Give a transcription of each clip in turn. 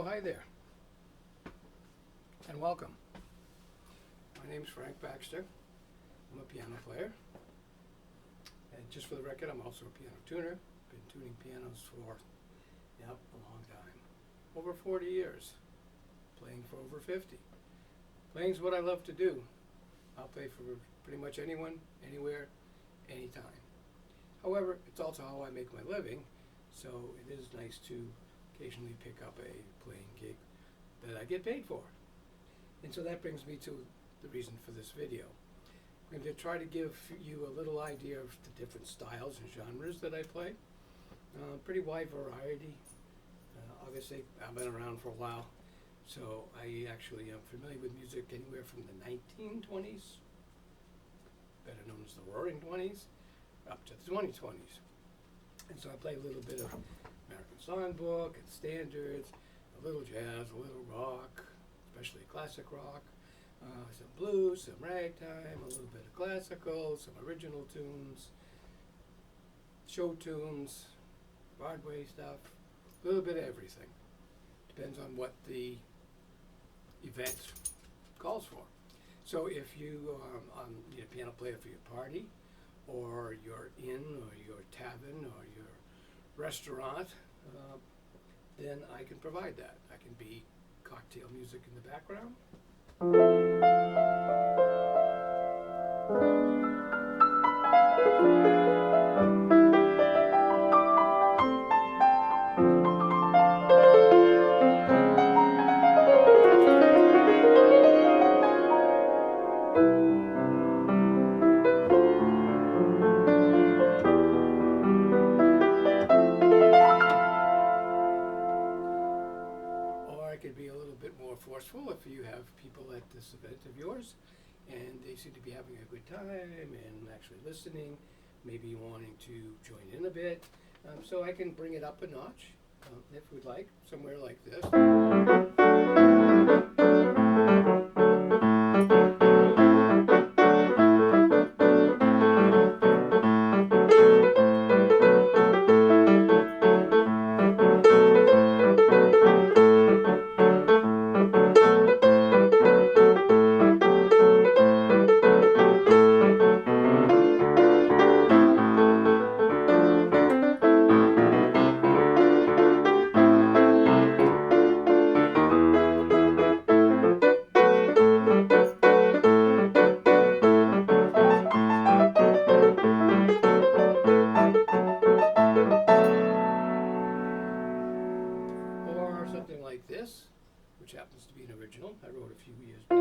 hi there, and welcome. My name is Frank Baxter. I'm a piano player, and just for the record, I'm also a piano tuner. Been tuning pianos for, a long time. Over 40 years, playing for over 50. Playing's what I love to do. I'll play for pretty much anyone, anywhere, anytime. However, it's also how I make my living, so it is nice to occasionally pick up a playing gig that I get paid for. And so that brings me to the reason for this video. I'm going to try to give you a little idea of the different styles and genres that I play. Pretty wide variety. Obviously, I've been around for a while, so I actually am familiar with music anywhere from the 1920s, better known as the Roaring 20s, up to the 2020s. And so I play a little bit of American Songbook and standards, a little jazz, a little rock, especially classic rock, some blues, some ragtime, a little bit of classical, some original tunes, show tunes, Broadway stuff, a little bit of everything. Depends on what the event calls for. So if you need a piano player for your party, or your inn, or your tavern, or your restaurant, then I can provide that. I can be cocktail music in the background. Or I could be a little bit more forceful if you have people at this event of yours and they seem to be having a good time and actually listening, maybe wanting to join in a bit. So I can bring it up a notch, if we'd like, somewhere like this. Or something like this, which happens to be an original I wrote a few years back.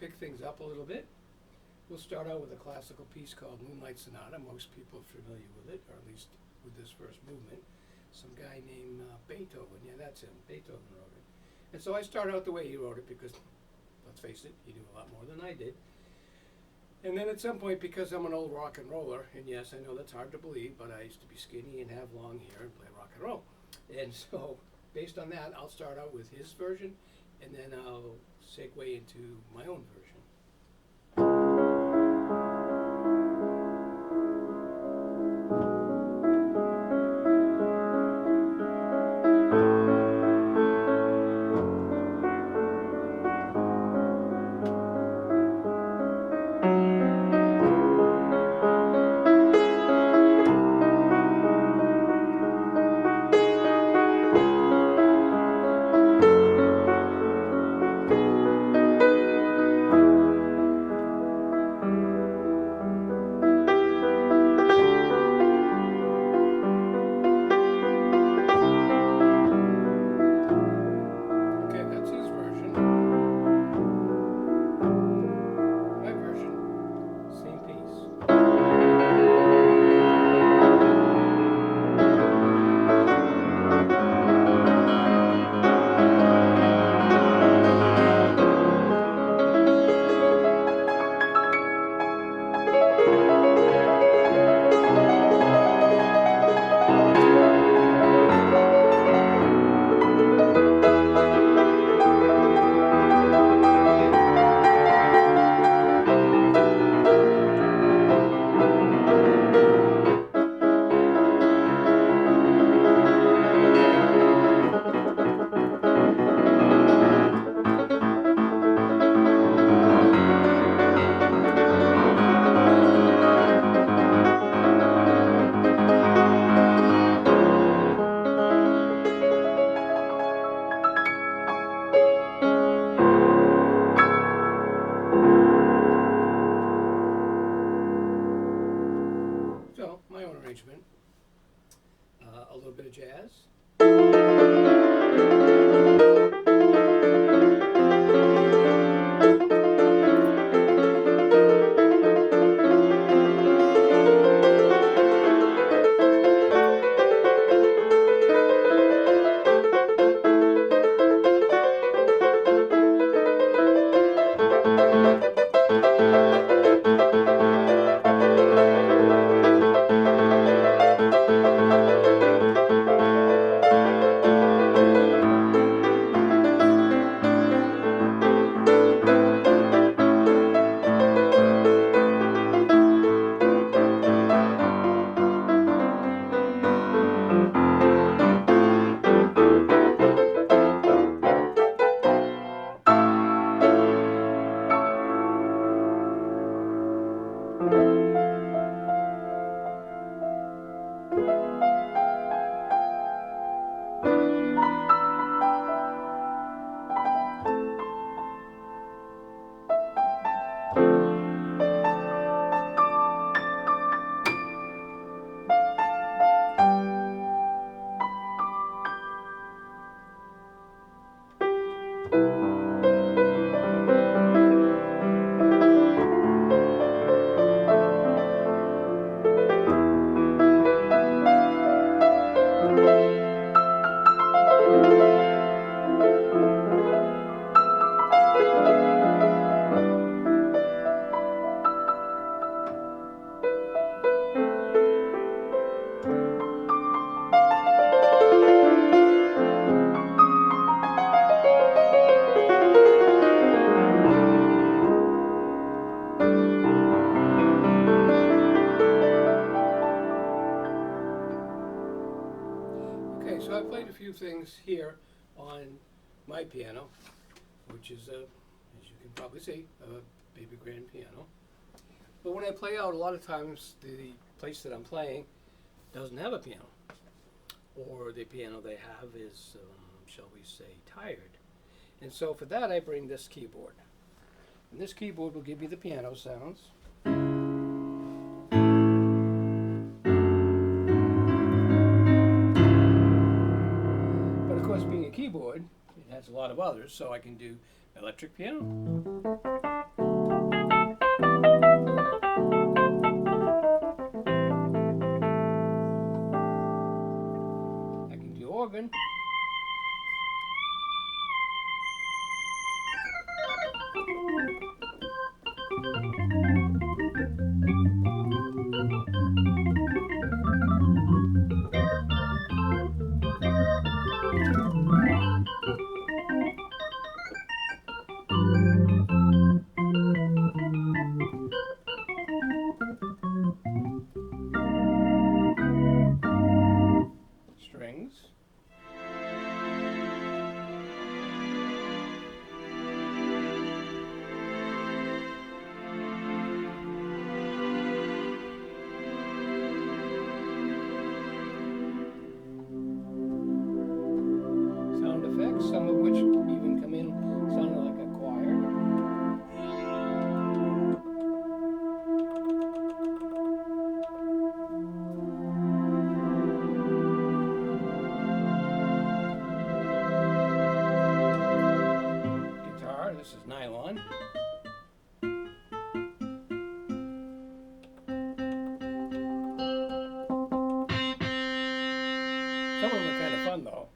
Pick things up a little bit. We'll start out with a classical piece called Moonlight Sonata. Most people are familiar with it, or at least with this first movement. Some guy named Beethoven, yeah, that's him. Beethoven wrote it. And so I start out the way he wrote it because, let's face it, he knew a lot more than I did. And then at some point, because I'm an old rock and roller, and yes, I know that's hard to believe, but I used to be skinny and have long hair and play rock and roll. And so, based on that, I'll start out with his version, and then I'll segue into my own version. So I played a few things here on my piano, which is, as you can probably see, a baby grand piano. But when I play out, a lot of times the place that I'm playing doesn't have a piano, or the piano they have is, shall we say, tired. And so for that I bring this keyboard. And this keyboard will give you the piano sounds. But of course, being a keyboard, it has a lot of others, so I can do electric piano. I can do organ. Strings. Sound effects, some of which even come in sounding like a choir. Guitar, this is nylon. Some of them are kind of fun though.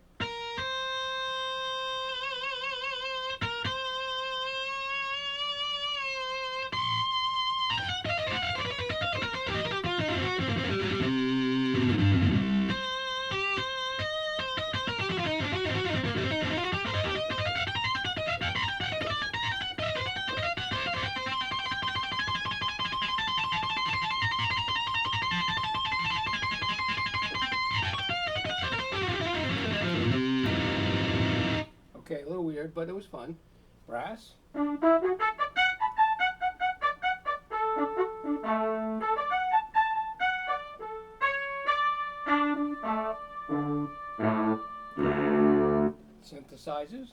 Okay, a little weird, but it was fun. Brass. Synthesizers.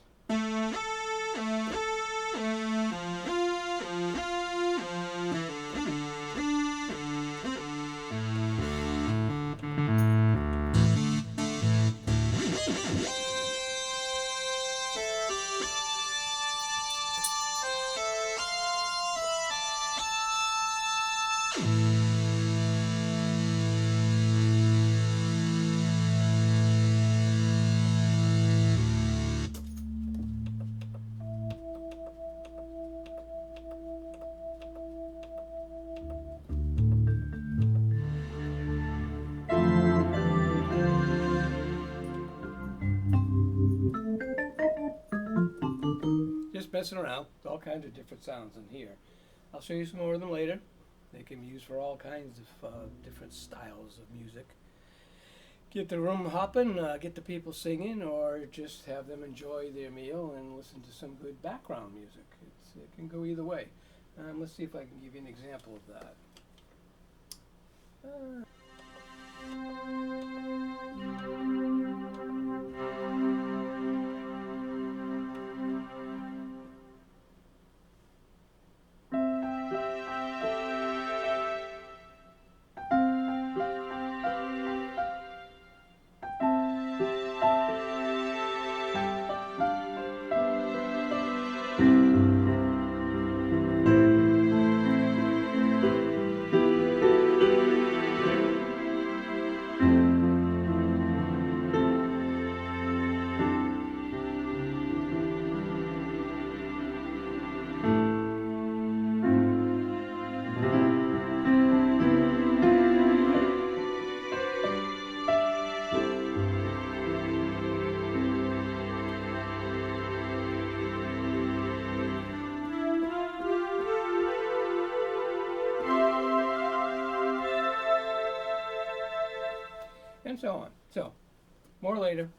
messing around with all kinds of different sounds in here. I'll show you some more of them later. They can be used for all kinds of different styles of music. Get the room hopping, get the people singing, or just have them enjoy their meal and listen to some good background music. It can go either way. Let's see if I can give you an example of that. And so on. So, more later.